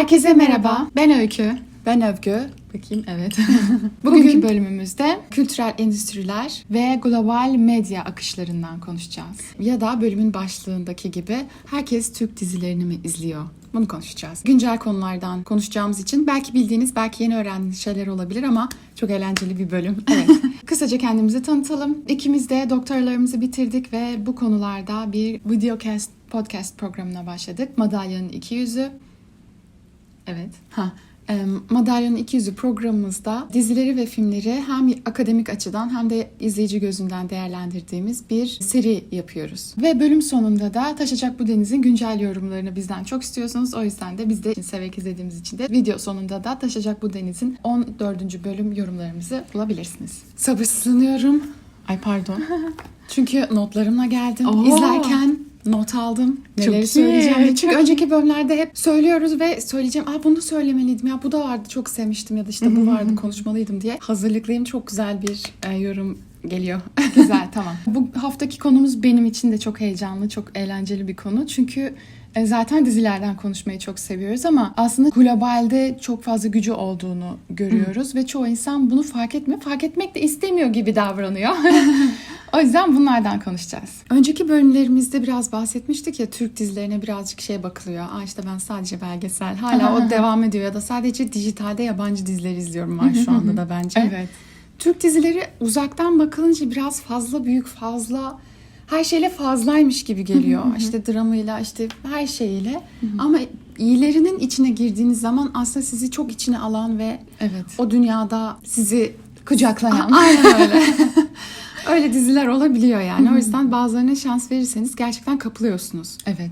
Herkese merhaba. Ben Öykü. Ben Övgü. Bakayım, evet. Bugünkü bölümümüzde kültürel endüstriler ve global medya akışlarından konuşacağız. Ya da bölümün başlığındaki gibi herkes Türk dizilerini mi izliyor? Bunu konuşacağız. Güncel konulardan konuşacağımız için belki bildiğiniz, belki yeni öğrendiğiniz şeyler olabilir ama çok eğlenceli bir bölüm. Evet. Kısaca kendimizi tanıtalım. İkimiz de doktoralarımızı bitirdik ve bu konularda bir videocast, podcast programına başladık. Madalyonun iki yüzü. Evet. Madalyonun iki yüzü programımızda dizileri ve filmleri hem akademik açıdan hem de izleyici gözünden değerlendirdiğimiz bir seri yapıyoruz. Ve bölüm sonunda da Taşacak Bu Deniz'in güncel yorumlarını bizden çok istiyorsunuz. O yüzden de biz de severek izlediğimiz için de video sonunda da Taşacak Bu Deniz'in 14. bölüm yorumlarımızı bulabilirsiniz. Sabırsızlanıyorum. Ay pardon. Çünkü notlarımla geldim. İzlerken not aldım. Neleri söyleyeceğim diye. Çünkü önceki bölümlerde hep söylüyoruz ve söyleyeceğim. Bunu söylemeliydim ya, bu da vardı, çok sevmiştim ya da işte bu vardı, konuşmalıydım diye. Hazırlıklıyım, çok güzel bir yorum geliyor. Güzel, tamam. Bu haftaki konumuz benim için de çok heyecanlı, çok eğlenceli bir konu. Çünkü zaten dizilerden konuşmayı çok seviyoruz ama aslında globalde çok fazla gücü olduğunu görüyoruz ve çoğu insan bunu fark etmiyor. Fark etmek de istemiyor gibi davranıyor. O yüzden bunlardan konuşacağız. Önceki bölümlerimizde biraz bahsetmiştik ya, Türk dizilerine birazcık bakılıyor. İşte ben sadece belgesel, hala o devam ediyor ya da sadece dijitalde yabancı diziler izliyorum var şu anda da bence. Evet. Türk dizileri uzaktan bakılınca biraz fazla büyük, fazla her şeyle fazlaymış gibi geliyor. İşte dramıyla, işte her şeyiyle. Ama iyilerinin içine girdiğiniz zaman aslında sizi çok içine alan ve o dünyada sizi kucaklayan. Aynen öyle. Öyle diziler olabiliyor yani. O yüzden bazılarına şans verirseniz gerçekten kapılıyorsunuz. Evet.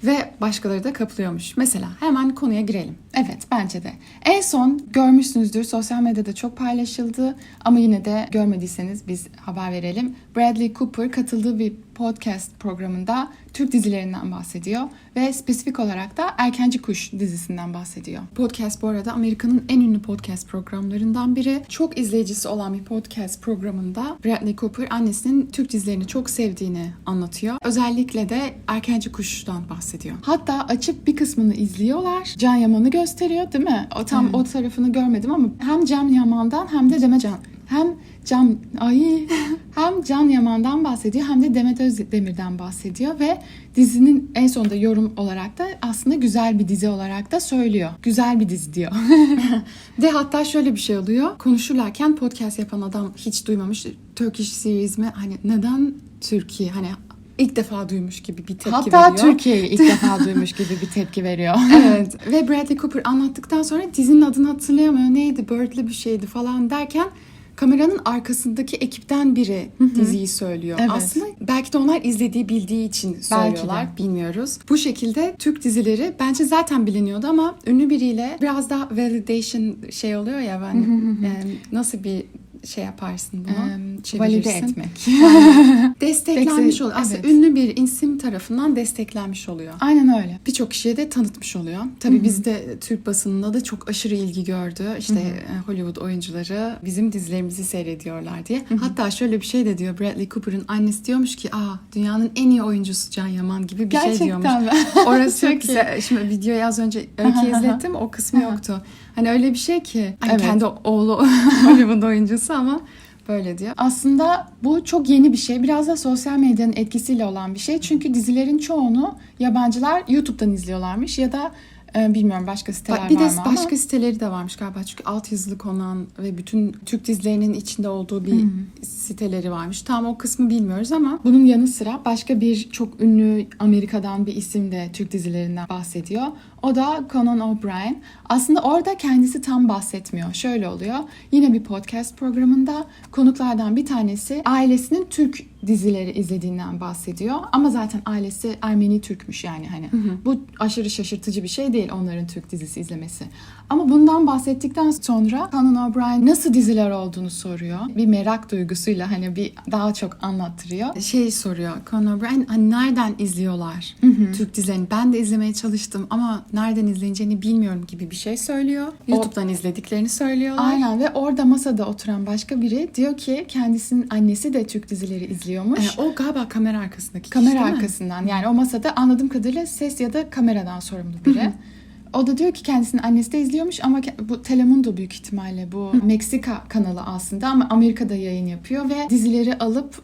Ve başkaları da kapılıyormuş. Mesela hemen konuya girelim. Evet, bence de. En son görmüşsünüzdür, sosyal medyada çok paylaşıldı ama yine de görmediyseniz biz haber verelim. Bradley Cooper katıldığı bir podcast programında Türk dizilerinden bahsediyor ve spesifik olarak da Erkenci Kuş dizisinden bahsediyor. Podcast bu arada Amerika'nın en ünlü podcast programlarından biri. Çok izleyicisi olan bir podcast programında Bradley Cooper annesinin Türk dizilerini çok sevdiğini anlatıyor. Özellikle de Erkenci Kuş'tan bahsediyor. Hatta açıp bir kısmını izliyorlar. Can Yaman'ı gösteriyor, değil mi? O tarafını görmedim ama hem Can Yaman'dan hem de hem Can Yaman'dan bahsediyor hem de Demet Özdemir'den bahsediyor ve dizinin en sonunda yorum olarak da aslında güzel bir dizi olarak da söylüyor. Güzel bir dizi diyor. De hatta şöyle bir şey oluyor. Konuşurlarken podcast yapan adam hiç duymamış. Turkish series mi? Hani neden Türkiye? Hani ilk defa duymuş gibi bir tepki veriyor. Hatta Türkiye'yi ilk defa duymuş gibi bir tepki veriyor. Evet. Ve Bradley Cooper anlattıktan sonra dizinin adını hatırlayamıyor. Neydi? Bird'li bir şeydi falan derken kameranın arkasındaki ekipten biri diziyi söylüyor. Evet. Aslında belki de onlar izlediği, bildiği için söylüyorlar. Bilmiyoruz. Bu şekilde Türk dizileri bence zaten biliniyordu ama ünlü biriyle biraz daha validation oluyor ya, nasıl bir yaparsın bunu? Valide etmek. Desteklenmiş oluyor. Aslında ünlü bir isim tarafından desteklenmiş oluyor. Aynen öyle. Birçok kişiye de tanıtmış oluyor. Tabii bizde Türk basınında da çok aşırı ilgi gördü. İşte Hollywood oyuncuları bizim dizilerimizi seyrediyorlar diye. Hatta şöyle bir şey de diyor. Bradley Cooper'ın annesi diyormuş ki dünyanın en iyi oyuncusu Can Yaman gibi bir şey diyormuş. Gerçekten mi? Orası çok güzel. Şimdi videoyu az önce izlettim. O kısmı yoktu. Hani öyle bir şey ki. Hani kendi oğlu Hollywood oyuncusu ama böyle diyor. Aslında bu çok yeni bir şey. Biraz da sosyal medyanın etkisiyle olan bir şey. Çünkü dizilerin çoğunu yabancılar YouTube'dan izliyorlarmış ya da bilmiyorum başka siteler var mı ama. Bir de başka siteleri de varmış galiba. Çünkü altyazılı konan ve bütün Türk dizilerinin içinde olduğu bir siteleri varmış. Tam o kısmı bilmiyoruz ama bunun yanı sıra başka bir çok ünlü Amerika'dan bir isim de Türk dizilerinden bahsediyor. O da Conan O'Brien. Aslında orada kendisi tam bahsetmiyor. Şöyle oluyor. Yine bir podcast programında konuklardan bir tanesi ailesinin Türk dizileri izlediğinden bahsediyor. Ama zaten ailesi Ermeni Türkmüş yani hani. Bu aşırı şaşırtıcı bir şey değil onların Türk dizisi izlemesi. Ama bundan bahsettikten sonra Conan O'Brien nasıl diziler olduğunu soruyor. Bir merak duygusuyla hani bir daha çok anlattırıyor. Soruyor Conan O'Brien, hani nereden izliyorlar Türk dizilerini? Ben de izlemeye çalıştım ama nereden izleneceğini bilmiyorum gibi bir şey söylüyor. YouTube'dan izlediklerini söylüyorlar. Aynen ve orada masada oturan başka biri diyor ki kendisinin annesi de Türk dizileri izliyormuş. O galiba kamera arkasındaki kamera arkasından yani o masada anladığım kadarıyla ses ya da kameradan sorumlu biri. O da diyor ki kendisinin annesi de izliyormuş ama bu Telemundo büyük ihtimalle bu Meksika kanalı aslında ama Amerika'da yayın yapıyor ve dizileri alıp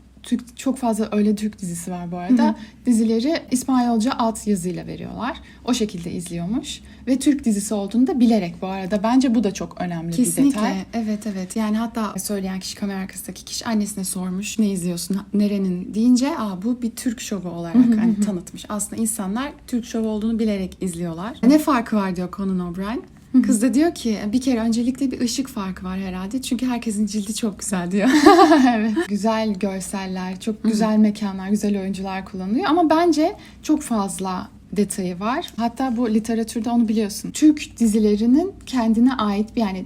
çok fazla öyle Türk dizisi var bu arada. Dizileri İspanyolca alt yazıyla veriyorlar. O şekilde izliyormuş. Ve Türk dizisi olduğunu da bilerek bu arada. Bence bu da çok önemli bir detay. Evet. Yani hatta söyleyen kişi, kamera arkasındaki kişi annesine sormuş. Ne izliyorsun? Nerenin? Deyince bu bir Türk şovu olarak hani tanıtmış. Aslında insanlar Türk şovu olduğunu bilerek izliyorlar. Ne farkı var diyor Conan O'Brien. Kız da diyor ki bir kere öncelikle bir ışık farkı var herhalde. Çünkü herkesin cildi çok güzel diyor. Evet. Güzel görseller, çok güzel mekanlar, güzel oyuncular kullanılıyor. Ama bence çok fazla detayı var. Hatta bu literatürde onu biliyorsun. Türk dizilerinin kendine ait yani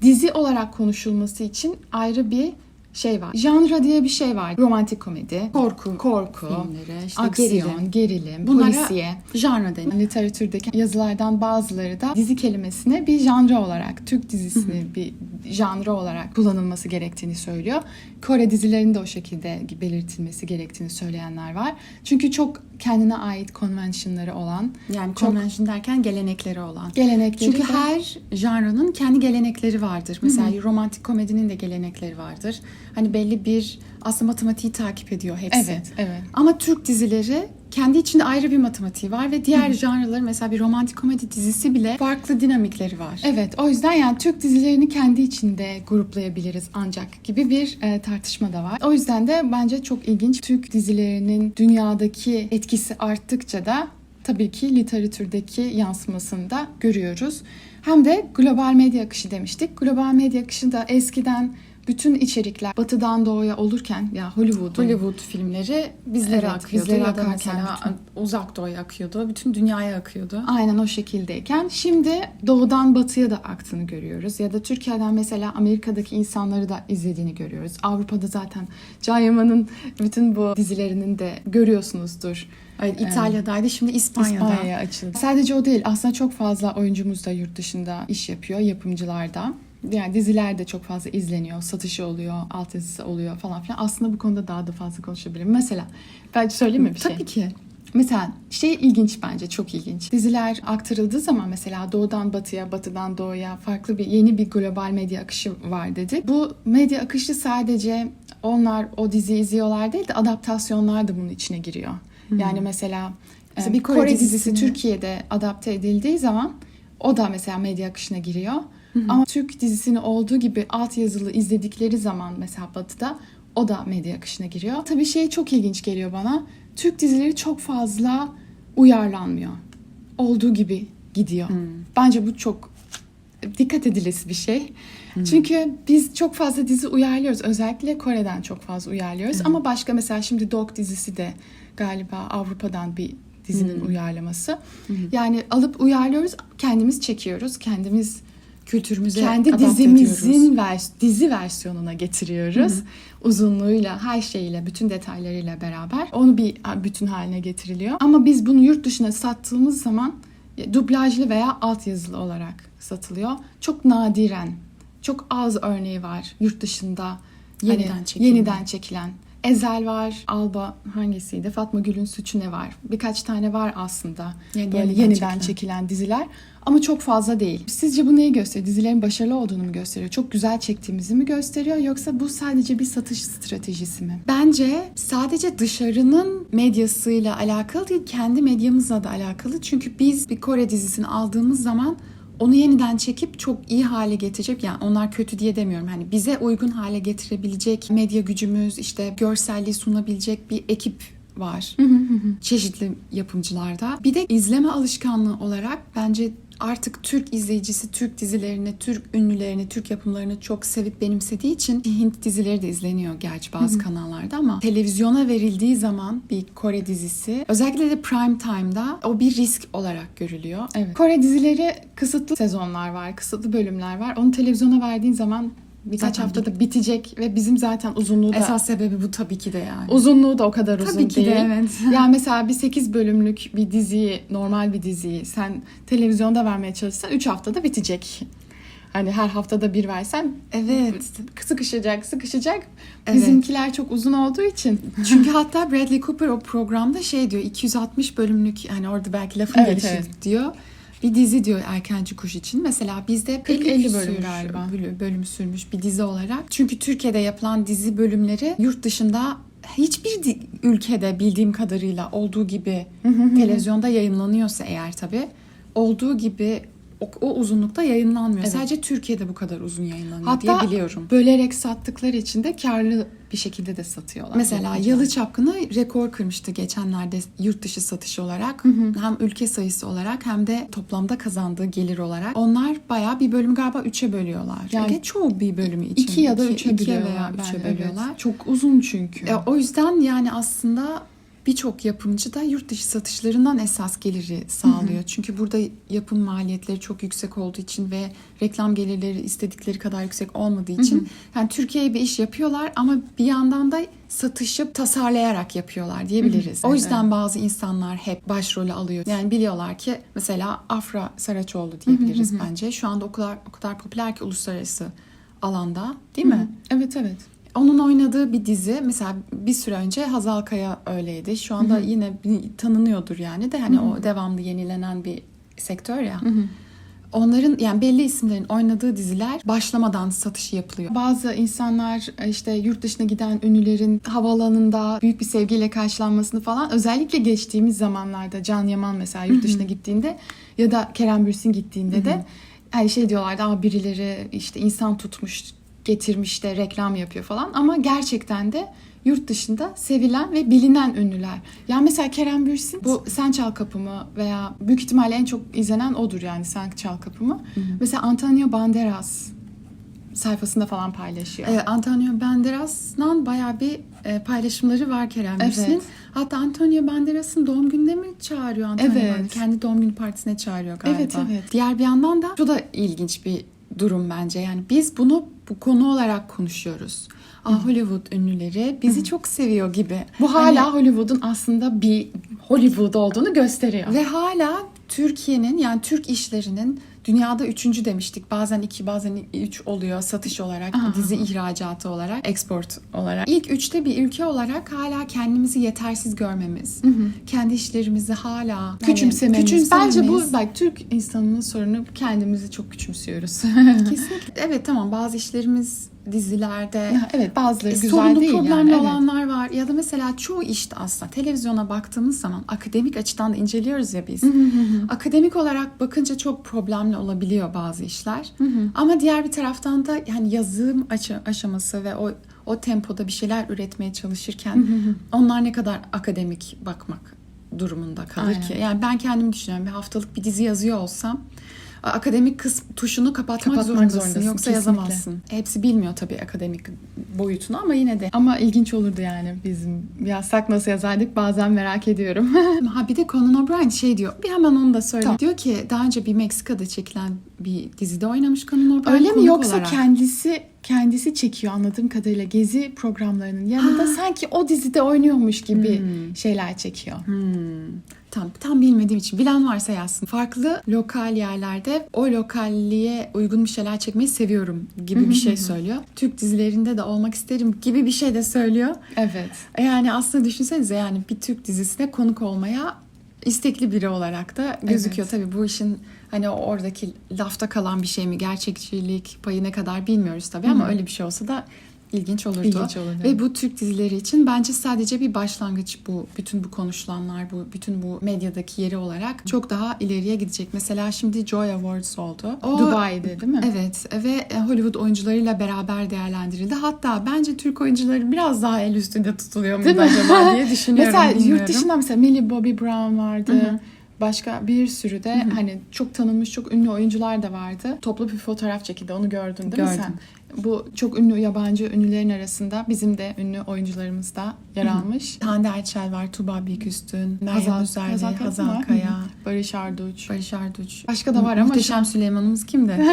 dizi olarak konuşulması için ayrı bir şey var. Janra diye bir şey var. Romantik komedi, korku filmleri, işte aksiyon, gerilim, bunlara polisiye. Janra deniyor. Literatürdeki yazılardan bazıları da dizi kelimesine bir janra olarak, Türk dizisini bir janra olarak kullanılması gerektiğini söylüyor. Kore dizilerinde o şekilde belirtilmesi gerektiğini söyleyenler var. Çünkü çok kendine ait konvansiyonları olan. Yani konvansiyon derken gelenekleri olan. Gelenekleri. Çünkü her janranın kendi gelenekleri vardır. Mesela romantik komedinin de gelenekleri vardır. Hani belli bir aslında matematiği takip ediyor hepsi. Evet. Ama Türk dizileri kendi içinde ayrı bir matematiği var ve diğer janraların mesela bir romantik komedi dizisi bile farklı dinamikleri var. Evet, o yüzden yani Türk dizilerini kendi içinde gruplayabiliriz ancak gibi bir tartışma da var. O yüzden de bence çok ilginç. Türk dizilerinin dünyadaki etkisi arttıkça da tabii ki literatürdeki yansımasını da görüyoruz. Hem de global medya akışı demiştik. Global medya akışı da eskiden bütün içerikler batıdan doğuya olurken ya Hollywood filmleri bizlere akıyordu. Bizlere ya da akarken mesela uzak doğuya akıyordu. Bütün dünyaya akıyordu. Aynen o şekildeyken şimdi doğudan batıya da aktığını görüyoruz. Ya da Türkiye'den mesela Amerika'daki insanları da izlediğini görüyoruz. Avrupa'da zaten Can Yaman'ın bütün bu dizilerinin de görüyorsunuzdur. Evet, İtalya'daydı, şimdi İspanya'ya açıldı. Sadece o değil, aslında çok fazla oyuncumuz da yurt dışında iş yapıyor, yapımcılar da. Yani diziler de çok fazla izleniyor, satışı oluyor, altyazısı oluyor falan filan. Aslında bu konuda daha da fazla konuşabilirim. Mesela, ben söyleyeyim mi bir şey? Tabii ki. Mesela ilginç bence, çok ilginç. Diziler aktarıldığı zaman mesela doğudan batıya, batıdan doğuya farklı yeni bir global medya akışı var dedik. Bu medya akışı sadece onlar o diziyi izliyorlar değil de adaptasyonlar da bunun içine giriyor. Yani mesela bir Kore dizisi Türkiye'de adapte edildiği zaman o da mesela medya akışına giriyor. Ama Türk dizisini olduğu gibi altyazılı izledikleri zaman mesela batıda o da medya akışına giriyor. Tabii çok ilginç geliyor bana. Türk dizileri çok fazla uyarlanmıyor. Olduğu gibi gidiyor. Bence bu çok dikkat edilesi bir şey. Çünkü biz çok fazla dizi uyarlıyoruz. Özellikle Kore'den çok fazla uyarlıyoruz. Ama başka mesela şimdi Dog dizisi de galiba Avrupa'dan bir dizinin uyarlaması. Yani alıp uyarlıyoruz, kendimiz çekiyoruz, kendimiz kültürümüze kendi dizimizin dizi versiyonuna getiriyoruz. Uzunluğuyla, her şeyiyle, bütün detaylarıyla beraber onu bir bütün haline getiriliyor. Ama biz bunu yurt dışına sattığımız zaman dublajlı veya altyazılı olarak satılıyor. Çok nadiren, çok az örneği var yurt dışında yeniden çekilen. Ezel var, Alba hangisiydi? Fatma Gül'ün Suçu Ne var? Birkaç tane var aslında böyle yeniden çekilen diziler. Ama çok fazla değil. Sizce bu neyi gösteriyor? Dizilerin başarılı olduğunu mu gösteriyor? Çok güzel çektiğimizi mi gösteriyor? Yoksa bu sadece bir satış stratejisi mi? Bence sadece dışarının medyasıyla alakalı değil, kendi medyamızla da alakalı. Çünkü biz bir Kore dizisini aldığımız zaman onu yeniden çekip çok iyi hale getirecek, yani onlar kötü diye demiyorum, hani bize uygun hale getirebilecek medya gücümüz, işte görselliği sunabilecek bir ekip var. Çeşitli yapımcılarda. Bir de izleme alışkanlığı olarak bence artık Türk izleyicisi Türk dizilerini, Türk ünlülerini, Türk yapımlarını çok sevip benimsediği için Hint dizileri de izleniyor gerçi bazı kanallarda, ama televizyona verildiği zaman bir Kore dizisi, özellikle de prime time'da o bir risk olarak görülüyor. Evet. Kore dizileri kısıtlı sezonlar var, kısıtlı bölümler var. Onu televizyona verdiğin zaman birkaç haftada bitecek ve bizim zaten uzunluğu da... Esas sebebi bu tabii ki de yani. Uzunluğu da o kadar uzun tabii ki değil. De, evet. Yani mesela bir 8 bölümlük bir diziyi, normal bir diziyi sen televizyonda vermeye çalışsan 3 haftada bitecek. Hani her haftada bir versen sıkışacak. Evet. Bizimkiler çok uzun olduğu için. Çünkü hatta Bradley Cooper o programda diyor, 260 bölümlük, hani orada belki lafın gelişi diyor. bir dizi diyor Erkenci Kuş için. Mesela bizde 40-50 bölüm galiba. Bölüm sürmüş bir dizi olarak. Çünkü Türkiye'de yapılan dizi bölümleri yurt dışında hiçbir ülkede bildiğim kadarıyla olduğu gibi televizyonda yayınlanıyorsa eğer tabii olduğu gibi o uzunlukta yayınlanmıyor. Evet. Sadece Türkiye'de bu kadar uzun yayınlanıyor Hatta diye biliyorum. bölerek sattıkları için de karlı bir şekilde de satıyorlar. Mesela yapımcılar. Yalı Çapkını rekor kırmıştı geçenlerde yurt dışı satış olarak. Hem ülke sayısı olarak hem de toplamda kazandığı gelir olarak. Onlar bayağı bir bölüm galiba 3'e bölüyorlar. Yani çoğu bir bölümü için. 2 ya da 3'e İkiye bölüyorlar. veya 3'e bölüyorlar. Evet. Çok uzun çünkü. O yüzden yani aslında birçok yapımcı da yurt dışı satışlarından esas geliri sağlıyor. Çünkü burada yapım maliyetleri çok yüksek olduğu için ve reklam gelirleri istedikleri kadar yüksek olmadığı için yani Türkiye'ye bir iş yapıyorlar ama bir yandan da satışı tasarlayarak yapıyorlar diyebiliriz. O yüzden bazı insanlar hep başrolü alıyor. Yani biliyorlar ki mesela Afra Saraçoğlu diyebiliriz bence. Şu anda o kadar popüler ki uluslararası alanda, değil mi? Evet. Onun oynadığı bir dizi mesela bir süre önce Hazal Kaya öyleydi. Şu anda yine tanınıyordur yani de hani o devamlı yenilenen bir sektör ya. Onların yani belli isimlerin oynadığı diziler başlamadan satışı yapılıyor. Bazı insanlar işte yurt dışına giden ünlülerin havaalanında büyük bir sevgiyle karşılanmasını falan özellikle geçtiğimiz zamanlarda Can Yaman mesela yurt dışına gittiğinde ya da Kerem Bürsin gittiğinde de hani şey diyorlardı birileri işte insan tutmuş getirmiş de reklam yapıyor falan ama gerçekten de yurt dışında sevilen ve bilinen ünlüler. Yani mesela Kerem Bürsin bu Sen Çal Kapımı veya büyük ihtimalle en çok izlenen odur yani Sen Çal Kapımı. Mesela Antonio Banderas sayfasında falan paylaşıyor. Antonio Banderas'la bayağı bir paylaşımları var Kerem Bürsin'in. Evet. Hatta Antonio Banderas'ın doğum gününe mi çağırıyor Antonio Evet. Banderas? Kendi doğum günü partisine çağırıyor galiba. Evet. Diğer bir yandan da şu da ilginç bir durum bence. Yani biz bunu bu konu olarak konuşuyoruz. Hollywood ünlüleri bizi çok seviyor gibi. Bu hala Hollywood'un aslında bir Hollywood olduğunu gösteriyor. Ve hala Türkiye'nin yani Türk işlerinin dünyada 3. demiştik. Bazen 2 bazen 3 oluyor satış olarak, dizi ihracatı olarak, export olarak. İlk 3'te bir ülke olarak hala kendimizi yetersiz görmemiz. Kendi işlerimizi hala küçümsememiz. Bence bu Türk insanının sorunu kendimizi çok küçümsüyoruz. Kesinlikle. Evet tamam bazı işlerimiz dizilerde evet bazıları güzel sorunlu değil problemli yani. olanlar var ya da mesela çoğu işte aslında televizyona baktığımız zaman akademik açıdan da inceliyoruz ya biz. Akademik olarak bakınca çok problemli olabiliyor bazı işler. Ama diğer bir taraftan da yani yazım aşaması ve o tempoda bir şeyler üretmeye çalışırken onlar ne kadar akademik bakmak durumunda kalır ki. Yani ben kendimi düşünüyorum bir haftalık bir dizi yazıyor olsam akademik tuşunu kapatmak zorundasın. Yoksa kesinlikle. yazamazsın. Hepsi bilmiyor tabii akademik boyutunu ama yine de. Ama ilginç olurdu yani bizim yazsak nasıl yazardık bazen merak ediyorum. Bir de Conan O'Brien şey diyor. Bir hemen onu da söyle. Tamam. Diyor ki daha önce bir Meksika'da çekilen bir dizide oynamış Conan O'Brien. Öyle mi konuk yoksa olarak. kendisi çekiyor anladığım kadarıyla gezi programlarının yanında sanki o dizide oynuyormuş gibi şeyler çekiyor. Tam bilmediğim için bilen varsa yazsın. Farklı lokal yerlerde o lokalliğe uygun bir şeyler çekmeyi seviyorum gibi bir şey söylüyor. Türk dizilerinde de olmak isterim gibi bir şey de söylüyor. Evet. Yani aslında düşünsenize yani bir Türk dizisine konuk olmaya istekli biri olarak da gözüküyor. Tabii bu işin hani oradaki lafta kalan bir şey mi, gerçekçilik payı ne kadar bilmiyoruz tabii ama öyle bir şey olsa da ilginç olurdu. Ve bu Türk dizileri için bence sadece bir başlangıç bu. Bütün bu konuşulanlar, bütün bu medyadaki yeri olarak çok daha ileriye gidecek. Mesela şimdi Joy Awards oldu. Dubai'de değil mi? Evet ve Hollywood oyuncularıyla beraber değerlendirildi. Hatta bence Türk oyuncuları biraz daha el üstünde tutuluyor muydu acaba diye düşünüyorum. Mesela bilmiyorum. yurt dışında mesela Millie Bobby Brown vardı. Başka bir sürü de hani çok tanınmış, çok ünlü oyuncular da vardı. Toplu bir fotoğraf çekildi. Onu gördün değil mi sen? Bu çok ünlü yabancı ünlülerin arasında bizim de ünlü oyuncularımız da yer almış. Hande Erçel var, Tuğba Büyüküstün, Meryem Üzerli, Hazal Kaya, Barış Arduç. Başka da var ama Muhteşem Süleyman'ımız kimdi?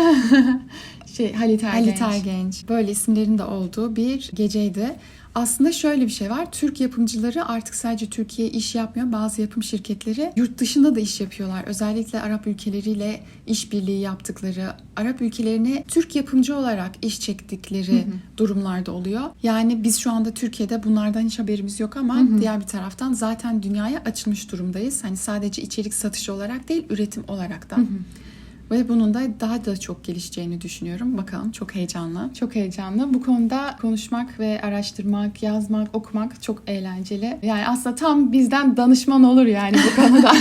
Halit Ergenç. Böyle isimlerin de olduğu bir geceydi. Aslında şöyle bir şey var. Türk yapımcıları artık sadece Türkiye'ye iş yapmıyor. Bazı yapım şirketleri yurt dışında da iş yapıyorlar. Özellikle Arap ülkeleriyle işbirliği yaptıkları Arap ülkelerine Türk yapımcı olarak iş çektikleri durumlarda oluyor. Yani biz şu anda Türkiye'de bunlardan hiç haberimiz yok ama diğer bir taraftan zaten dünyaya açılmış durumdayız. Hani sadece içerik satışı olarak değil, üretim olarak da. Ve bunun da daha da çok gelişeceğini düşünüyorum. Bakalım, çok heyecanlı. Çok heyecanlı. Bu konuda konuşmak ve araştırmak, yazmak, okumak çok eğlenceli. Yani aslında tam bizden danışman olur yani bu konuda.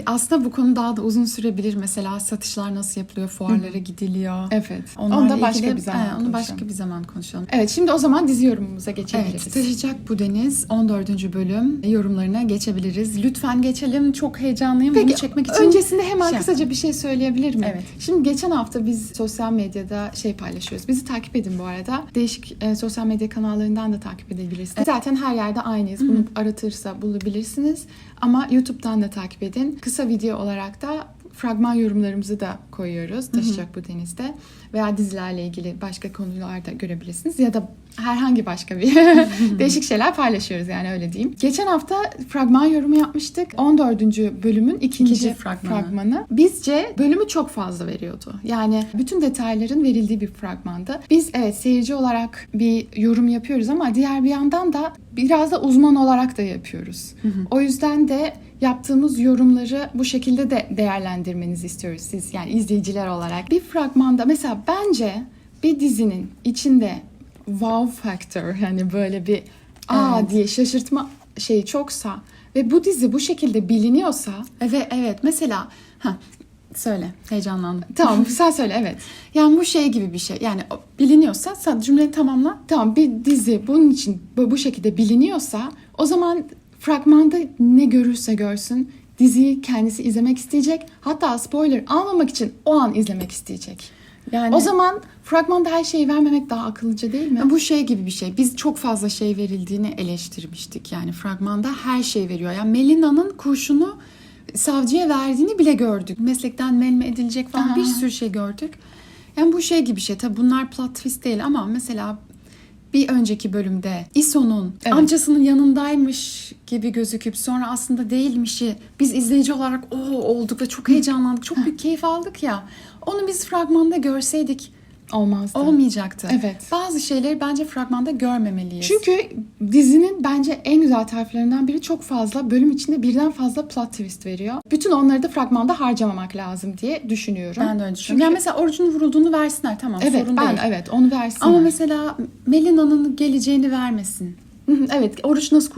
Aslında bu konu daha da uzun sürebilir. Mesela satışlar nasıl yapılıyor, fuarlara gidiliyor. Evet. Onlarla Onu da başka ilgili- bir zaman Onu konuşalım. başka bir zaman konuşalım. Evet, şimdi o zaman dizi yorumumuza geçebiliriz. Evet, Taşacak Bu Deniz 14. bölüm yorumlarına geçebiliriz. Lütfen geçelim. Çok heyecanlıyım. Bunu Peki, çekmek için. öncesinde hemen şey kısaca bir şey söyleyebilir miyim? Evet. Şimdi geçen hafta biz sosyal medyada paylaşıyoruz. Bizi takip edin bu arada. Değişik sosyal medya kanallarından da takip edebilirsiniz. Zaten her yerde aynıyız. Bunu aratırsa bulabilirsiniz. Ama YouTube'dan da takip edin. Kısa video olarak da fragman yorumlarımızı da koyuyoruz. Taşacak Bu Deniz'de. Veya dizilerle ilgili başka konularda görebilirsiniz. Ya da herhangi başka bir değişik şeyler paylaşıyoruz, yani öyle diyeyim. Geçen hafta fragman yorumu yapmıştık. 14. bölümün ikinci fragmanı. Bizce bölümü çok fazla veriyordu. Yani bütün detayların verildiği bir fragmandı. Biz evet seyirci olarak bir yorum yapıyoruz ama diğer bir yandan da biraz da uzman olarak da yapıyoruz. O yüzden de yaptığımız yorumları bu şekilde de değerlendirmenizi istiyoruz siz, yani izleyiciler olarak. Bir fragmanda mesela bence bir dizinin içinde wow factor, yani böyle bir diye şaşırtma şeyi çoksa ve bu dizi bu şekilde biliniyorsa. Evet. Mesela söyle. Heyecanlandım. Tamam sen söyle. Evet. Yani bu şey gibi bir şey. Yani biliniyorsa sen cümleyi tamamla. Tamam, bir dizi bunun için bu şekilde biliniyorsa o zaman fragmanda ne görürse görsün diziyi kendisi izlemek isteyecek. Hatta spoiler almamak için o an izlemek isteyecek. Yani O zaman fragmanda her şeyi vermemek daha akıllıca değil mi? bu şey gibi bir şey. Biz çok fazla şey verildiğini eleştirmiştik. Yani fragmanda her şey veriyor. Yani Melina'nın kurşunu savcıya verdiğini bile gördük. Meslekten men edilecek falan bir sürü şey gördük. Yani bu şey gibi bir şey. Tabii bunlar plot twist değil ama mesela bir önceki bölümde İso'nun amcasının yanındaymış gibi gözüküp sonra aslında değilmişi biz izleyici olarak olduk ve çok heyecanlandık. Çok büyük keyif aldık ya. Onu biz fragmanda görseydik Olmazdı. olmayacaktı. Evet. Bazı şeyleri bence fragmanda görmemeliyiz. Çünkü dizinin bence en güzel taraflarından biri çok fazla bölüm içinde birden fazla plot twist veriyor. Bütün onları da fragmanda harcamamak lazım diye düşünüyorum. ben de öyle düşünüyorum. Yani mesela orucun vurulduğunu versinler, tamam, sorun değil. Evet, onu versinler. Ama mesela Melina'nın geleceğini vermesin. Evet, oruç nasıl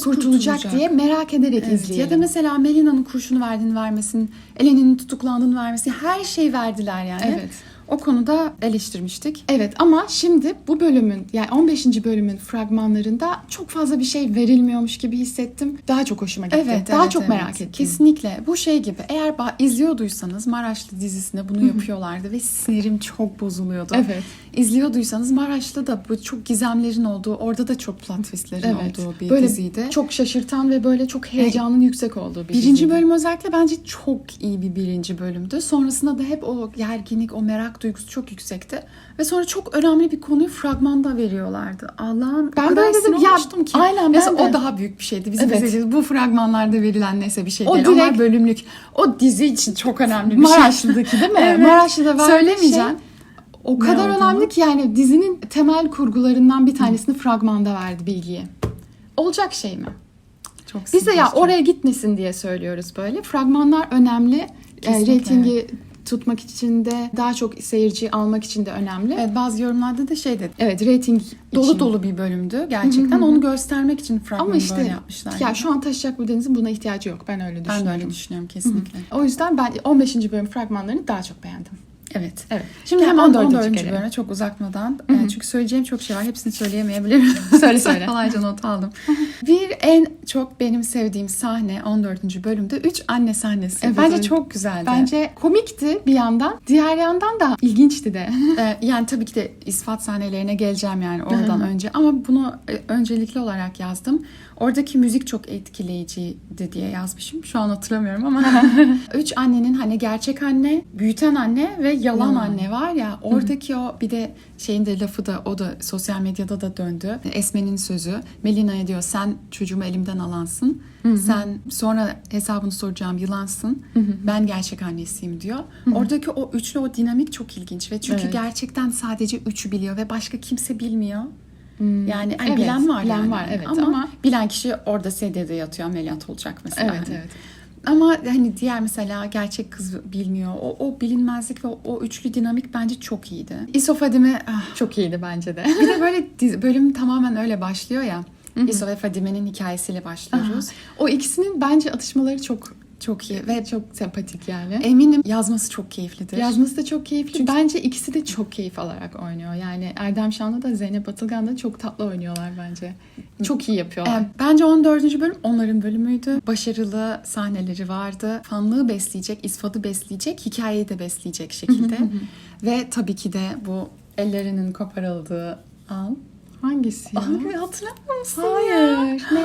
kurtulacak diye merak ederek izleyelim. Ya da mesela Melina'nın kurşunu verdiğini vermesin, Eleni'nin tutuklandığını vermesin. Her şey verdiler yani. Evet. O konuda eleştirmiştik. Evet, ama şimdi bu bölümün, yani 15. bölümün fragmanlarında çok fazla bir şey verilmiyormuş gibi hissettim. Daha çok hoşuma gitti. Daha çok merak ettim. Kesinlikle. Bu şey gibi. Eğer izliyorduysanız Maraşlı dizisinde bunu yapıyorlardı ve sinirim çok bozuluyordu. Evet. İzliyorduysanız Maraşlı da bu çok gizemlerin olduğu, orada da çok plot twistlerin olduğu bir böyle diziydi. çok şaşırtan ve böyle çok heyecanın yüksek olduğu bir Birinci diziydi. bölüm özellikle bence çok iyi bir birinci bölümdü. Sonrasında da hep o gerginlik, o merak duygusu çok yüksekti. Ve sonra çok önemli bir konuyu fragmanda veriyorlardı. Allah'ım, Ben o kadar böyle dedim, sinir ya, olmuştum ki. aynen, mesela ben de. o daha büyük bir şeydi. Bizim Evet. izlediğimiz bu fragmanlarda verilen neyse bir şey O değil. direkt- Onlar bölümlük. O dizi için çok önemli bir şey. Maraşlı'daki değil mi? Evet. Maraşlı'da verdiği Söylemeyeceğim. şey o kadar olduğunu. önemli ki, yani dizinin temel kurgularından bir tanesini fragmanda verdi bilgiyi. Olacak şey mi? Çok Biz de ya sinir oraya gitmesin diye söylüyoruz böyle. Fragmanlar önemli. Kesinlikle. Reytingi tutmak için de, daha çok seyirci almak için de önemli. Evet, bazı yorumlarda da şey dedi. Evet, reyting Dolu için. dolu bir bölümdü gerçekten. Onu göstermek için fragmanı Ama işte böyle yapmışlar. ya şu an Taşacak Bu Deniz'in buna ihtiyacı yok. Ben öyle düşünüyorum. ben de öyle düşünüyorum kesinlikle. O yüzden ben 15. bölüm fragmanlarını daha çok beğendim. Evet. Evet. Şimdi Hemen hemen 14. 14. bölüme. bölüme çok uzatmadan. Çünkü söyleyeceğim çok şey var. Hepsini söyleyemeyebilirim. Söyle. Kolayca not aldım. Bir en çok benim sevdiğim sahne 14. bölümde 3 anne sahnesi. Evet, Bence evet. çok güzeldi. Bence komikti bir yandan. Diğer yandan da ilginçti de. Yani tabii ki de ispat sahnelerine geleceğim yani oradan önce. Ama bunu öncelikli olarak yazdım. Oradaki müzik çok etkileyiciydi diye yazmışım. Şu an hatırlamıyorum ama. 3 annenin hani gerçek anne, büyüten anne ve yalan Yalan. anne var ya, oradaki o bir de şeyin de lafı da, o da sosyal medyada da döndü. Esme'nin sözü, Melina'ya diyor sen çocuğumu elimden alansın. Sen sonra hesabını soracağım yılansın. Ben gerçek annesiyim diyor. Oradaki o üçlü, o dinamik çok ilginç ve çünkü Evet. gerçekten sadece üçü biliyor ve başka kimse bilmiyor. Yani hani Evet, bilen var bilen yani. var, evet. Ama, Ama bilen kişi orada sedyede yatıyor, ameliyat olacak mesela. Evet, Hani. evet. Ama hani diğer mesela gerçek kız bilmiyor. O bilinmezlik ve o üçlü dinamik bence çok iyiydi. İso Fadime Çok iyiydi bence de. bir de böyle bölüm tamamen öyle başlıyor ya. İso ve Fadime'nin hikayesiyle başlıyoruz. O ikisinin bence atışmaları çok iyi ve çok sempatik yani. Eminim yazması çok keyiflidir. Yazması da çok keyifli. Bence ikisi de çok keyif alarak oynuyor. Yani Erdem Şanlı da Zeynep Atılgan da çok tatlı oynuyorlar bence. Çok iyi yapıyorlar. Bence 14. bölüm onların bölümüydü. Başarılı sahneleri vardı. Fanlığı besleyecek, isfadı besleyecek, hikayeyi de besleyecek şekilde. Ve tabii ki de bu ellerinin koparıldığı an. Hangisi ya? Hatırlamıyor musun? Hayır. Ne?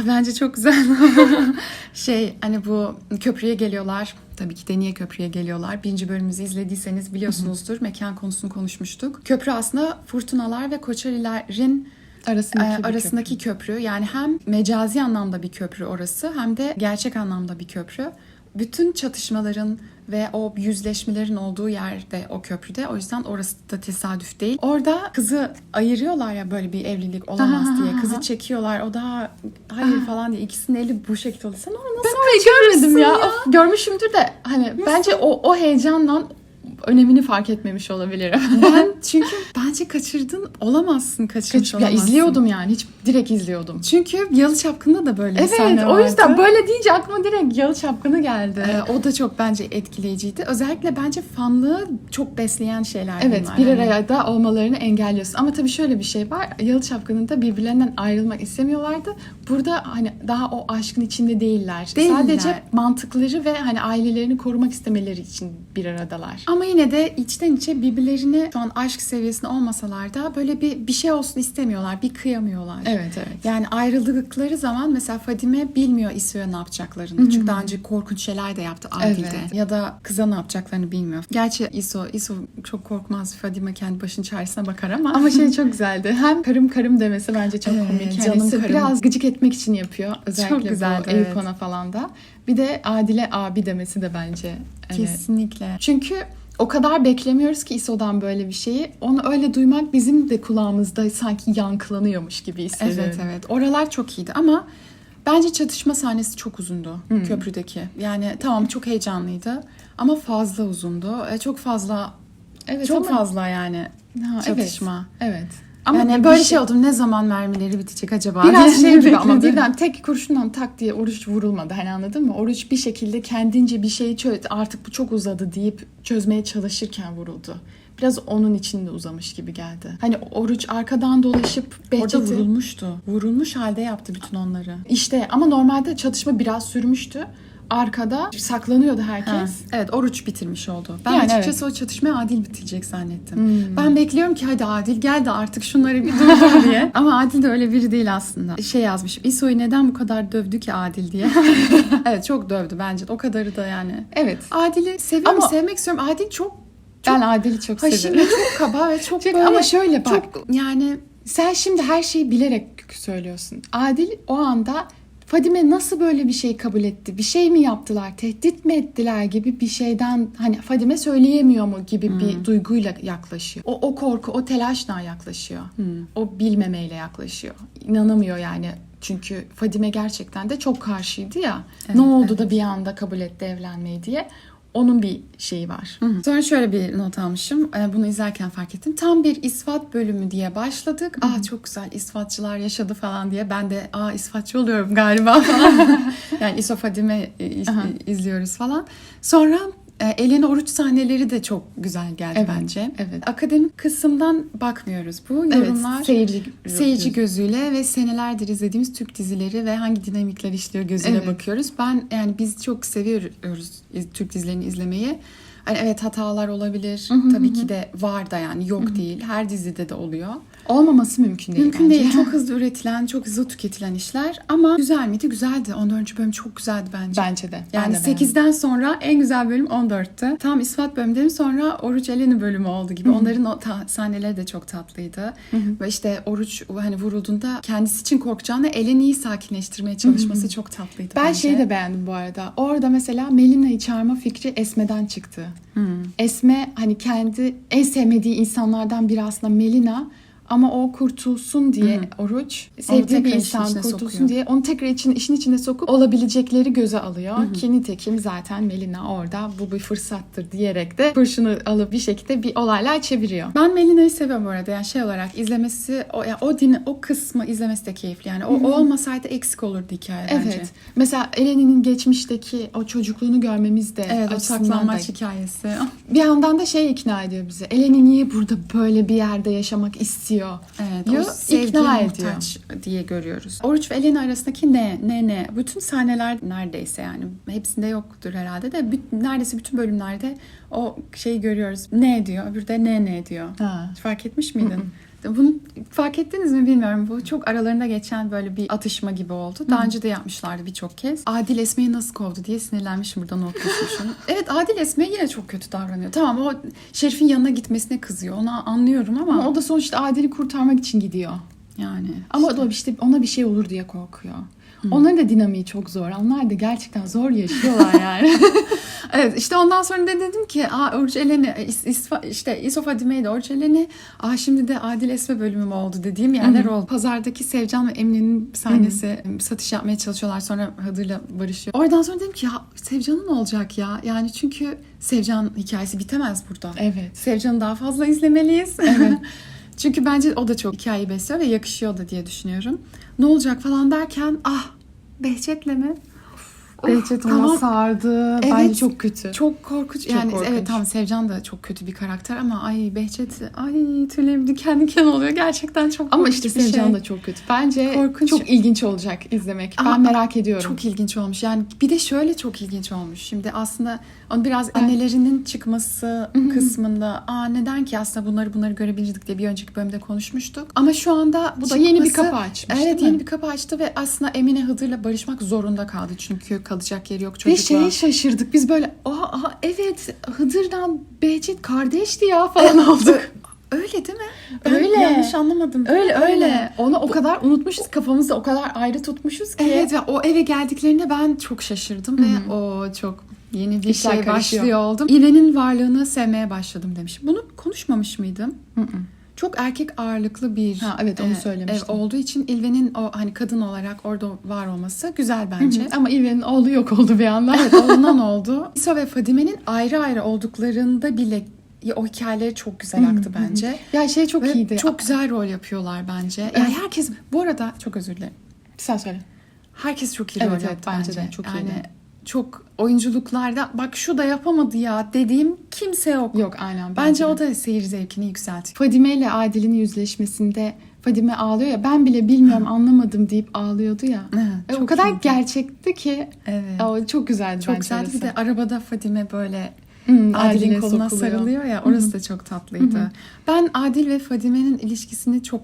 Bence çok güzel. Hani bu köprüye geliyorlar. Tabii ki de niye köprüye geliyorlar? 1. bölümümüzü izlediyseniz biliyorsunuzdur. Mekan konusunu konuşmuştuk. Köprü aslında fırtınalar ve koçerilerin arasındaki köprü. Yani hem mecazi anlamda bir köprü orası, hem de gerçek anlamda bir köprü. Bütün çatışmaların ve o yüzleşmelerin olduğu yerde o köprüde. O yüzden orası da tesadüf değil. Orada kızı ayırıyorlar ya, böyle bir evlilik olamaz diye. Kızı çekiyorlar. O da hayır falan diye. İkisinin eli bu şekilde oluyor. Sen onu nasıl Görmedim ya. ya? Of, görmüşümdür de hani bence o heyecandan önemini fark etmemiş olabilirim. Çünkü bence kaçırmış Ya olamazsın. izliyordum yani. Hiç direkt izliyordum. Çünkü Yalı Çapkın'da da böyle bir Evet, sahne o yüzden vardı. böyle deyince aklıma direkt Yalı Çapkını geldi. O da çok bence etkileyiciydi. Özellikle bence fanlığı çok besleyen şeyler Evet, bunlar. bir Yani. arada olmalarını engelliyorsun. Ama tabii şöyle bir şey var. Yalı Çapkın'ın da birbirlerinden ayrılmak istemiyorlardı. Burada hani daha o aşkın içinde değiller. Sadece mantıkları ve hani ailelerini korumak istemeleri için bir aradalar. Ama yine de içten içe birbirlerini, şu an aşk seviyesinde olmasalar da böyle bir şey olsun istemiyorlar. Bir kıyamıyorlar. Evet, evet. Yani ayrıldıkları zaman mesela Fadime bilmiyor İso'ya ne yapacaklarını. Çünkü daha önce korkunç şeyler de yaptı Adil'de. Evet. Ya da kıza ne yapacaklarını bilmiyor. Gerçi İso çok korkmaz. Fadime kendi başının çaresine bakar ama. Ama şey çok güzeldi. Hem karım demesi bence çok komik. Yani canım sırf karım. biraz gıcık etmek için yapıyor. Özellikle Çok güzeldi, bu evet. Eyüphan'a falan da. Bir de Adil'e abi demesi de bence. Kesinlikle. Çünkü o kadar beklemiyoruz ki İso'dan böyle bir şeyi. Onu öyle duymak bizim de kulağımızda sanki yankılanıyormuş gibi hissediyorum. Evet. Oralar çok iyiydi ama bence çatışma sahnesi çok uzundu köprüdeki. Yani tamam çok heyecanlıydı ama fazla uzundu. Çok fazla fazla yani çatışma. Evet. Ama yani böyle şey oldu. Ne zaman mermileri bitecek acaba? Biraz şey gibi ama bekledim. birden tek kurşundan tak diye Oruç vurulmadı. Hani anladın mı? Oruç bir şekilde kendince bir şeyi artık bu çok uzadı deyip çözmeye çalışırken vuruldu. Biraz onun içinde uzamış gibi geldi. Hani Oruç arkadan dolaşıp Orada Behçet'i... vurulmuştu. Vurulmuş halde yaptı bütün onları. İşte ama normalde çatışma biraz sürmüştü. Arkada saklanıyordu herkes. Evet, Oruç bitirmiş oldu. Ben Yani açıkçası o çatışmayı Adil bitirecek zannettim. Ben bekliyorum ki hadi Adil gel de artık şunları bir durdur diye. Ama Adil de öyle biri değil aslında. Şey yazmış. İso'yu neden bu kadar dövdü ki Adil diye. Evet, çok dövdü bence. O kadarı da yani. Evet. Adil'i seviyorum, Ama- sevmek istiyorum. Adil çok Ben Adil'i çok haşin seviyorum. ve çok kaba ve çok böyle... Ama şöyle bak. Çok yani... Sen şimdi her şeyi bilerek söylüyorsun. Adil o anda Fadime nasıl böyle bir şey kabul etti? Bir şey mi yaptılar? Tehdit mi ettiler gibi bir şeyden hani Fadime söyleyemiyor mu gibi bir duyguyla yaklaşıyor. O korku, o telaşla yaklaşıyor. O bilmemeyle yaklaşıyor. İnanamıyor yani. Çünkü Fadime gerçekten de çok karşıydı ya. Ne oldu da bir anda kabul etti evlenmeyi diye. Onun bir şeyi var. Sonra şöyle bir not almışım. Bunu izlerken fark ettim. Tam bir ispat bölümü diye başladık. Çok güzel isfatçılar yaşadı falan diye. Ben de isfatçı oluyorum galiba falan. Yani İso Fadime izliyoruz falan. Sonra Elena Oruç sahneleri de çok güzel geldi bence. Evet. Akademik kısımdan bakmıyoruz. Bu yorumlar seyirci gözüyle ve senelerdir izlediğimiz Türk dizileri ve hangi dinamikler işliyor gözüyle bakıyoruz. Biz çok seviyoruz Türk dizilerini izlemeyi. Hani evet, hatalar olabilir. Tabii ki de var da yani yok değil. Her dizide de oluyor. Olmaması mümkün değil Mümkün bence. değil. Çok hızlı üretilen, çok hızlı tüketilen işler. Ama güzel miydi? Güzeldi. 14. bölüm çok güzeldi bence. Bence de. Yani Ben de 8'den sonra en güzel bölüm 14'tü. Tam İsfat bölümleri sonra Oruç Eleni bölümü oldu gibi. Onların o sahneleri de çok tatlıydı. Ve işte Oruç hani vurulduğunda kendisi için korkacağını Eleni'yi sakinleştirmeye çalışması çok tatlıydı Ben bence. şeyi de beğendim bu arada. Orada mesela Melina'yı çağırma fikri Esme'den çıktı. Esme hani kendi en sevmediği insanlardan biri aslında Melina. Ama o kurtulsun diye Oruç, sevdiği bir tekrar insan işin içine kurtulsun sokuyor. diye onu tekrar işin içine sokup olabilecekleri göze alıyor. Ki nitekim zaten Melina orada bu bir fırsattır diyerek de kurşunu alıp bir şekilde bir olaylar çeviriyor. Ben Melina'yı seviyorum bu arada. Yani şey olarak izlemesi, o kısmı izlemesi de keyifli. Yani o olmasaydı eksik olurdu hikaye bence. Evet. Mesela Eleni'nin geçmişteki o çocukluğunu görmemiz de Evet, o açısından saklanmaç da- hikayesi. Bir yandan da şey ikna ediyor bizi. Eleni niye burada böyle bir yerde yaşamak istiyor? Evet, diyor, o sevgiye ikna ediyor. muhtaç diye görüyoruz. Oruç ve Eleni arasındaki ne? Bütün sahneler neredeyse yani hepsinde yoktur herhalde de neredeyse bütün bölümlerde o şeyi görüyoruz. Ne diyor? Öbürü de ne diyor. Ha. Fark etmiş miydin? Bunu fark ettiniz mi bilmiyorum. Bu çok aralarında geçen böyle bir atışma gibi oldu. Daha önce de yapmışlardı birçok kez. Adil Esme'yi nasıl kovdu diye sinirlenmişim, buradan not düşmüşüm. Evet, Adil Esme yine çok kötü davranıyor. Tamam, o Şerif'in yanına gitmesine kızıyor. Onu anlıyorum ama Ama o da sonuçta Adil'i kurtarmak için gidiyor. yani Ama o da işte ona bir şey olur diye korkuyor. Onların da dinamiği çok zor. Onlar da gerçekten zor yaşıyorlar yani. evet, işte ondan sonra da dedim ki Oruç Eleni işte İso Fadime'ydi, Oruç Eleni şimdi de Adil Esme bölümü mü oldu dediğim yerler oldu. Pazardaki Sevcan ve Emine'nin sahnesi, satış yapmaya çalışıyorlar, sonra Hıdır'la barışıyor. Oradan sonra dedim ki ya Sevcan'ın olacak ya. Yani çünkü Sevcan hikayesi bitemez burada. Evet. Sevcan'ı daha fazla izlemeliyiz. Evet. Çünkü bence o da çok hikayeyi besliyor ve yakışıyor da diye düşünüyorum. Ne olacak falan derken Behçet'le mi? Behçet ona tamam. sardı. Evet. Bence çok kötü. Çok korkunç. Çok Yani korkunç. evet, tamam, Sevcan da çok kötü bir karakter ama Behçet tüylerim diken diken oluyor. Gerçekten çok Ama korkunç işte bir Sevcan şey. da çok kötü. Bence Korkunç. çok ilginç olacak izlemek. Ama Ben merak ediyorum. Çok ilginç olmuş. Yani bir de şöyle çok ilginç olmuş. Şimdi aslında onu biraz annelerinin çıkması kısmında neden ki aslında bunları görebilirdik diye bir önceki bölümde konuşmuştuk. Ama şu anda Bu da yeni bir kapı açmış, Evet, değil mi? yeni bir kapı açtı ve aslında Emine Hıdır'la barışmak zorunda kaldı. Çünkü kalacak yeri yok Ve çocukla. şeye şaşırdık. Biz böyle evet Hıdır'dan Behçet kardeşti ya falan olduk. Öyle değil mi? Ben Öyle. yanlış anlamadım. Öyle. Onu o kadar unutmuşuz. Kafamızda o kadar ayrı tutmuşuz ki. Evet, ve o eve geldiklerinde ben çok şaşırdım ve o çok yeni bir İşler şey karışıyor. başlıyor oldum. İre'nin varlığını sevmeye başladım demiş. Bunu konuşmamış mıydım? Çok erkek ağırlıklı bir Evet, onu söylemiştin. ev olduğu için İlve'nin o hani kadın olarak orada var olması güzel bence. Ama İlve'nin oğlu yok oldu bir anda. Evet, ondan oldu. İso ve Fadime'nin ayrı ayrı olduklarında bile o hikayeleri çok güzel aktı bence. Ya şey çok Ve iyiydi. çok güzel rol yapıyorlar bence. Evet. Yani herkes, bu arada çok özür dilerim. Sen söyle. Herkes çok iyi Evet, rol evet, yaptı bence bence. de çok yani iyiydi. çok oyunculuklarda bak şu da yapamadı ya dediğim kimse yok. Yok, aynen. Bence de. o da seyir zevkini yükseltiyor. Fadime ile Adil'in yüzleşmesinde Fadime ağlıyor ya, ben bile bilmiyorum anlamadım deyip ağlıyordu ya. O çok kadar iyiydi. gerçekti ki. Evet. O çok güzeldi Çok bence güzeldi. orası. Bir de arabada Fadime böyle Adil'in Adil'in koluna sokuluyor. sarılıyor ya, orası da çok tatlıydı. Ben Adil ve Fadime'nin ilişkisini çok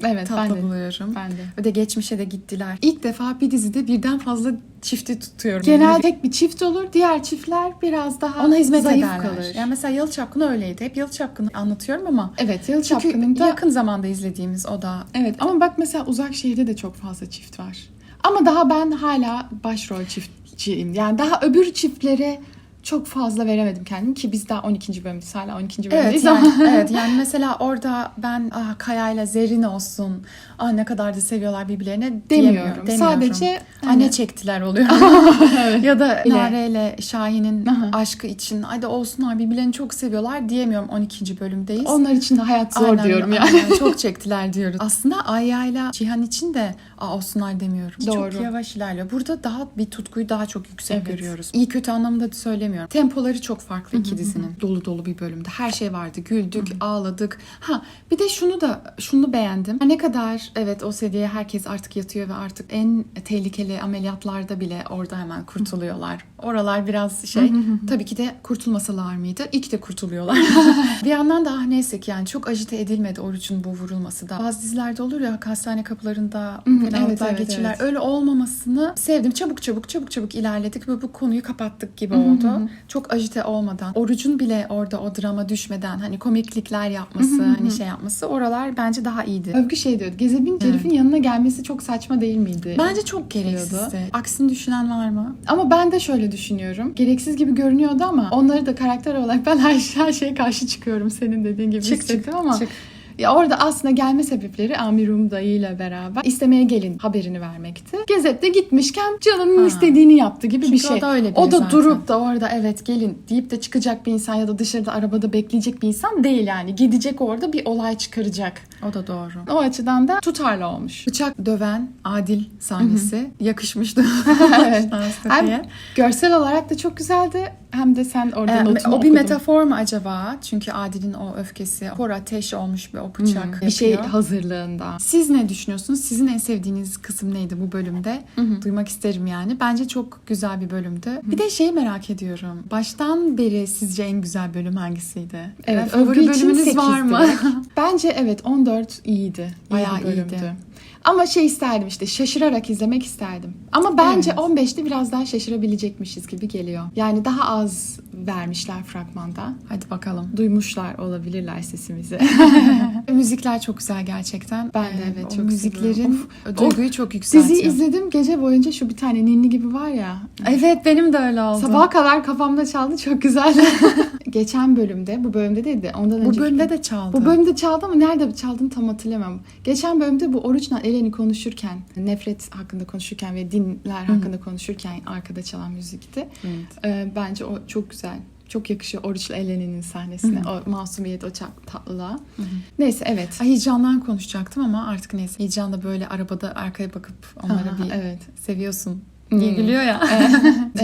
Evet, tatlı ben de. buluyorum. Ben de. Ve de geçmişe de gittiler. İlk defa bir dizide birden fazla çifti tutuyorum. Genel Yani tek bir çift olur. Diğer çiftler biraz daha ona hizmet zayıf ederler. kalır. Yani mesela Yalı Çapkın öyleydi. Hep Yalı Çapkın'ı anlatıyorum ama Evet, Yalı çünkü Çapkın'ın da yakın zamanda izlediğimiz o da. evet, ama bak mesela Uzak Şehir'de de çok fazla çift var. Ama daha ben hala başrol çiftçiyim. Yani daha öbür çiftlere çok fazla veremedim kendimi ki biz daha 12. bölümdeyiz. Hala 12. Evet bölümdeyiz yani, ama. evet yani mesela orada ben Kaya'yla Zerrin olsun, ne kadar da seviyorlar birbirlerine Demiyorum. demiyorum. Sadece ne çektiler oluyor. Ya da Nare ile Şahin'in aşkı için hadi olsunlar birbirlerini çok seviyorlar diyemiyorum, 12. bölümdeyiz. Onlar için de hayat zor diyorum yani. Aynen, çok çektiler diyoruz. Aslında Ayya'yla Cihan için de olsunlar demiyorum. Doğru. Çok yavaş ilerliyor. Burada daha bir tutkuyu daha çok yüksek Evet. görüyoruz. İyi kötü anlamında da söylemiyorum. Tempoları çok farklı iki dizinin. Dolu dolu bir bölümde. Her şey vardı. Güldük, ağladık. Bir de şunu beğendim. Ne kadar evet o seviyeye herkes artık yatıyor ve artık en tehlikeli ameliyatlarda bile orada hemen kurtuluyorlar. Oralar biraz şey. Tabii ki de kurtulmasalar mıydı? İyi ki de kurtuluyorlar. Bir yandan da neyse ki yani çok ajite edilmedi Oruç'un bu vurulması da. Bazı dizilerde olur ya hastane kapılarında fenalıklar geçirler. evet. Öyle olmamasını sevdim. Çabuk ilerledik ve bu konuyu kapattık gibi oldu. Çok ajite olmadan. Oruç'un bile orada o drama düşmeden hani komiklikler yapması, hani şey yapması oralar bence daha iyiydi. Övgü şey diyordu. Gizem'in Cerif'in yanına gelmesi çok saçma değil miydi? Bence çok gereksizdi. Aksini düşünen var mı? Ama ben de şöyle düşünüyorum. Gereksiz gibi görünüyordu ama onları da karakter olarak ben her şeye karşı çıkıyorum senin dediğin gibi hissettim ama. Ya orada aslında gelme sebepleri Amirum dayıyla beraber istemeye gelin haberini vermekti. Gezep de gitmişken canının istediğini yaptı gibi Çünkü bir şey. o da öyle biri o da zaten. durup da orada evet gelin deyip de çıkacak bir insan ya da dışarıda arabada bekleyecek bir insan değil yani. Gidecek orada bir olay çıkaracak. O da doğru. O açıdan da tutarlı olmuş. Bıçak döven Adil sahnesi yakışmıştı. Evet. Hem görsel olarak da çok güzeldi hem de sen orada notunu okudun. O bir metafor mu acaba? Çünkü Adil'in o öfkesi, hor ateş olmuş bir o bıçak bir şey yapıyor. hazırlığında. Siz ne düşünüyorsunuz? Sizin en sevdiğiniz kısım neydi bu bölümde? Duymak isterim yani. Bence çok güzel bir bölümdü. Bir de şeyi merak ediyorum. Baştan beri sizce en güzel bölüm hangisiydi? Evet, favori övgü için bölümünüz var mı? 8'di. Bence evet 14 iyiydi. Bayağı İyi bir bölümdü. iyiydi. Ama şey isterdim işte şaşırarak izlemek isterdim. Ama bence Evet. 15'te biraz daha şaşırabilecekmişiz gibi geliyor. Yani daha az vermişler fragmanda. Hadi bakalım. Duymuşlar olabilirler sesimizi. Müzikler çok güzel gerçekten. Ben de evet, o çok müziklerin seviyorum. duyguyu çok yükseltiyor. Diziyi izledim gece boyunca şu bir tane ninni gibi var ya. Evet benim de öyle oldu. Sabaha kadar kafamda çaldı çok güzel. Geçen bölümde bu bölümde değil de ondan önce. Bu bölümde de çaldı. Bu bölümde çaldı ama nerede çaldığını tam hatırlamam. Geçen bölümde bu Oruç'la Eleni konuşurken, nefret hakkında konuşurken ve dinler hakkında konuşurken arkada çalan müzikti. Evet. Bence o çok güzel. Çok yakışıyor Oruç'la Eleni'nin sahnesine. O masumiyet, o tatlılığa. Neyse evet. Heyecandan konuşacaktım ama artık neyse. Heyecan da böyle arabada arkaya bakıp onlara bir evet. seviyorsun diye gülüyor ya.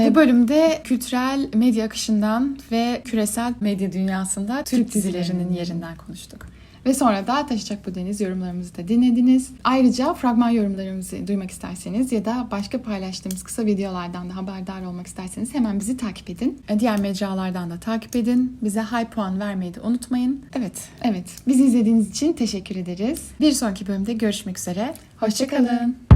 Bu bölümde kültürel medya akışından ve küresel medya dünyasında Türk dizilerinin yerinden konuştuk. Ve sonra da Taşacak Bu Deniz yorumlarımızı da dinlediniz. Ayrıca fragman yorumlarımızı duymak isterseniz ya da başka paylaştığımız kısa videolardan da haberdar olmak isterseniz hemen bizi takip edin. Diğer mecralardan da takip edin. Bize high puan vermeyi de unutmayın. Evet. Bizi izlediğiniz için teşekkür ederiz. Bir sonraki bölümde görüşmek üzere. Hoşça kalın.